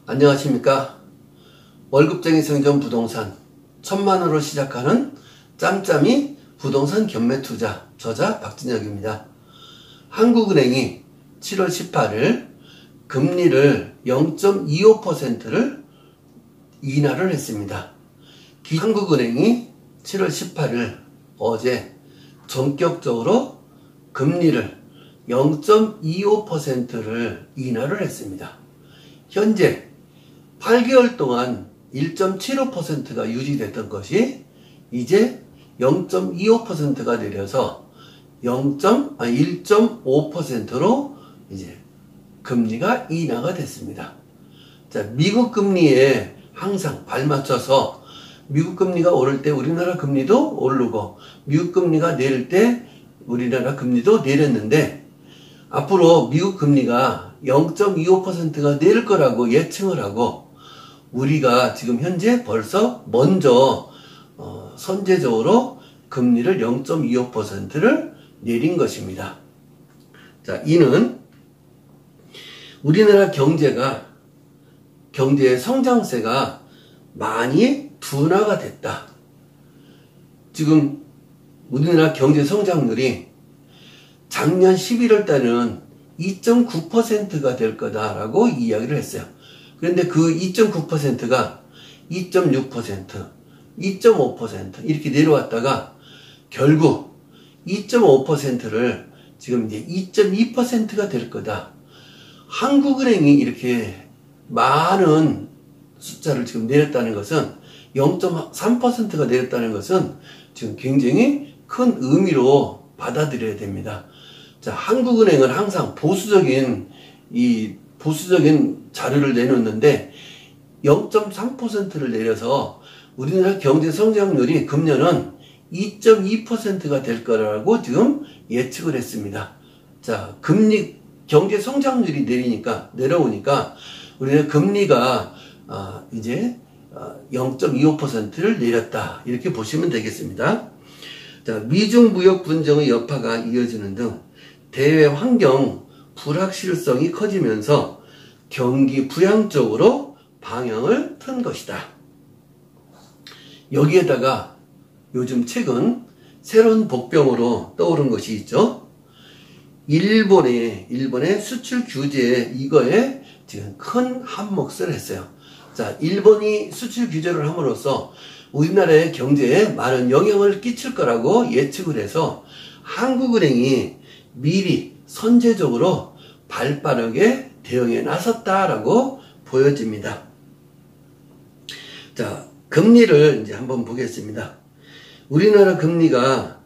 안녕하십니까. 월급쟁이 생존 부동산 1000만원으로 시작하는 짬짬이 부동산 경매투자 저자 박진혁입니다. 한국은행이 7월 18일 금리를 0.25%를 인하를 했습니다. 한국은행이 7월 18일 어제 전격적으로 금리를 0.25%를 인하를 했습니다. 현재 8개월 동안 1.75%가 유지됐던 것이 이제 0.25%가 내려서 1.5%로 이제 금리가 인하가 됐습니다. 자, 미국 금리에 항상 발맞춰서 미국 금리가 오를 때 우리나라 금리도 오르고 미국 금리가 내릴 때 우리나라 금리도 내렸는데 앞으로 미국 금리가 0.25%가 내릴 거라고 예측을 하고 우리가 지금 현재 벌써 먼저 선제적으로 금리를 0.25%를 내린 것입니다. 자, 이는 우리나라 경제의 성장세가 많이 둔화가 됐다. 지금 우리나라 경제 성장률이 작년 11월 달에는 2.9%가 될 거다라고 이야기를 했어요. 그런데 그 2.9%가 2.6%, 2.5% 이렇게 내려왔다가 결국 2.5%를 지금 이제 2.2%가 될 거다. 한국은행이 이렇게 많은 숫자를 지금 내렸다는 것은 0.3%가 내렸다는 것은 지금 굉장히 큰 의미로 받아들여야 됩니다. 자, 한국은행은 항상 보수적인 자료를 내놓는데 0.3%를 내려서 우리나라 경제 성장률이 금년은 2.2%가 될 거라고 지금 예측을 했습니다. 자, 경제 성장률이 내려오니까 우리나라 금리가 이제 0.25%를 내렸다. 이렇게 보시면 되겠습니다. 자, 미중 무역 분쟁의 여파가 이어지는 등 대외 환경 불확실성이 커지면서 경기 부양 쪽으로 방향을 튼 것이다. 여기에다가 요즘 최근 새로운 복병으로 떠오른 것이 있죠. 일본의 수출 규제 이거에 지금 큰 한몫을 했어요. 자, 일본이 수출 규제를 함으로써 우리나라의 경제에 많은 영향을 끼칠 거라고 예측을 해서 한국은행이 미리 선제적으로 발빠르게 대응에 나섰다라고 보여집니다. 자, 금리를 이제 한번 보겠습니다. 우리나라 금리가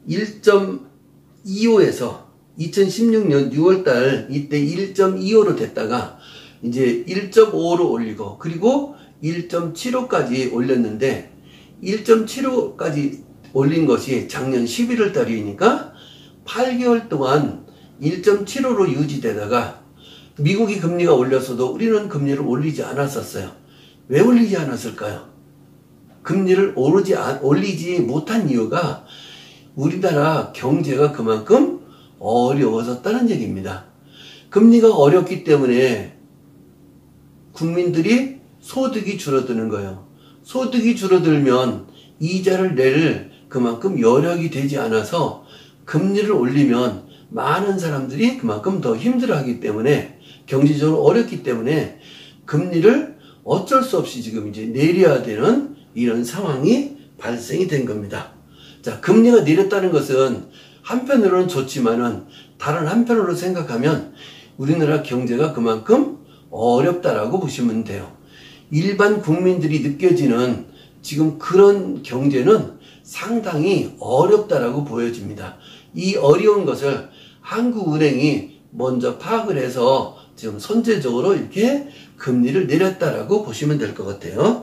1.25에서 2016년 6월달 이때 1.25로 됐다가 이제 1.5로 올리고 그리고 1.75까지 올렸는데 1.75까지 올린 것이 작년 11월 달이니까 8개월 동안 1.75로 유지되다가 미국이 금리가 올렸어도 우리는 금리를 올리지 않았었어요. 왜 올리지 않았을까요? 금리를 올리지 못한 이유가 우리나라 경제가 그만큼 어려워졌다는 얘기입니다. 금리가 어렵기 때문에 국민들이 소득이 줄어드는 거예요. 소득이 줄어들면 이자를 낼 그만큼 여력이 되지 않아서 금리를 올리면 많은 사람들이 그만큼 더 힘들어하기 때문에 경제적으로 어렵기 때문에 금리를 어쩔 수 없이 지금 이제 내려야 되는 이런 상황이 발생이 된 겁니다. 자, 금리가 내렸다는 것은 한편으로는 좋지만은 다른 한편으로 생각하면 우리나라 경제가 그만큼 어렵다라고 보시면 돼요. 일반 국민들이 느껴지는 지금 그런 경제는 상당히 어렵다라고 보여집니다. 이 어려운 것을 한국은행이 먼저 파악을 해서 지금 선제적으로 이렇게 금리를 내렸다라고 보시면 될 것 같아요.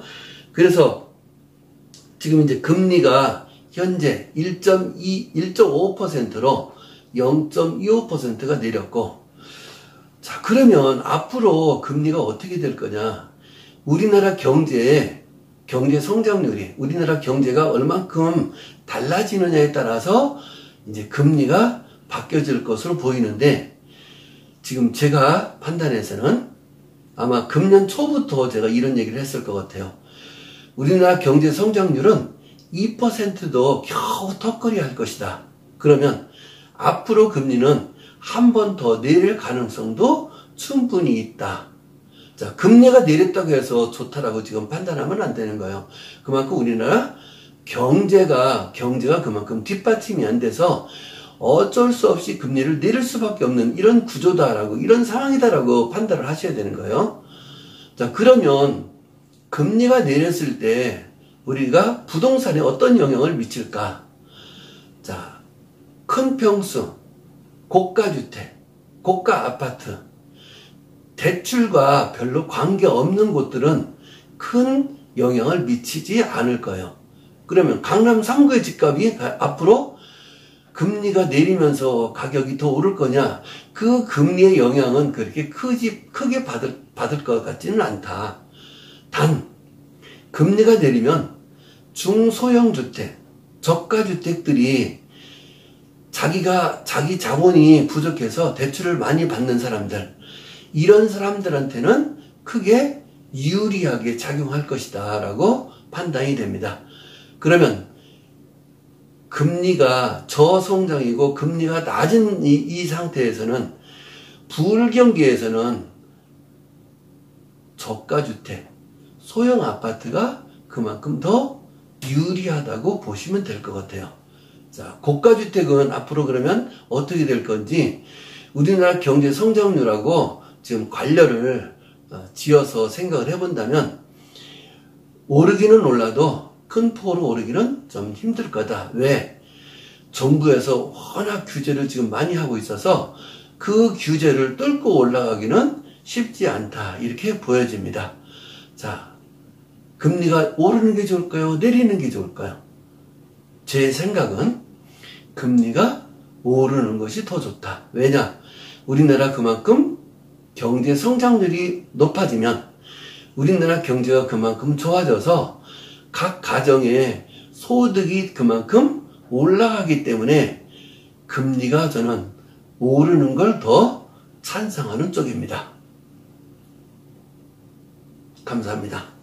그래서 지금 이제 금리가 현재 1.5%로 0.25%가 내렸고, 자, 그러면 앞으로 금리가 어떻게 될 거냐? 우리나라 경제 성장률이 우리나라 경제가 얼만큼 달라지느냐에 따라서 이제 금리가 바뀌어질 것으로 보이는데 지금 제가 판단해서는 아마 금년 초부터 제가 이런 얘기를 했을 것 같아요. 우리나라 경제 성장률은 2%도 겨우 턱걸이 할 것이다. 그러면 앞으로 금리는 한 번 더 내릴 가능성도 충분히 있다. 자, 금리가 내렸다고 해서 좋다라고 지금 판단하면 안 되는 거예요. 그만큼 우리나라 경제가 그만큼 뒷받침이 안 돼서 어쩔 수 없이 금리를 내릴 수밖에 없는 이런 구조다라고, 이런 상황이다라고 판단을 하셔야 되는 거예요. 자, 그러면 금리가 내렸을 때 우리가 부동산에 어떤 영향을 미칠까? 자, 큰 평수, 고가주택, 고가 아파트, 대출과 별로 관계없는 곳들은 큰 영향을 미치지 않을 거예요. 그러면 강남 3구의 집값이 앞으로 금리가 내리면서 가격이 더 오를 거냐? 그 금리의 영향은 그렇게 크게 받을 것 같지는 않다. 단, 금리가 내리면 중소형주택, 저가주택들이 자기 자본이 부족해서 대출을 많이 받는 사람들, 이런 사람들한테는 크게 유리하게 작용할 것이다 라고 판단이 됩니다. 그러면 금리가 저성장이고 금리가 낮은 이 상태에서는 부울경기에서는 저가주택, 소형 아파트가 그만큼 더 유리하다고 보시면 될 것 같아요. 자, 고가주택은 앞으로 그러면 어떻게 될 건지 우리나라 경제 성장률하고 지금 관련을 지어서 생각을 해본다면 오르기는 올라도 큰 폭으로 오르기는 좀 힘들 거다. 왜? 정부에서 워낙 규제를 지금 많이 하고 있어서 그 규제를 뚫고 올라가기는 쉽지 않다. 이렇게 보여집니다. 자, 금리가 오르는 게 좋을까요? 내리는 게 좋을까요? 제 생각은 금리가 오르는 것이 더 좋다. 왜냐? 우리나라 그만큼 경제 성장률이 높아지면 우리나라 경제가 그만큼 좋아져서 각 가정의 소득이 그만큼 올라가기 때문에 금리가 저는 오르는 걸 더 찬성하는 쪽입니다. 감사합니다.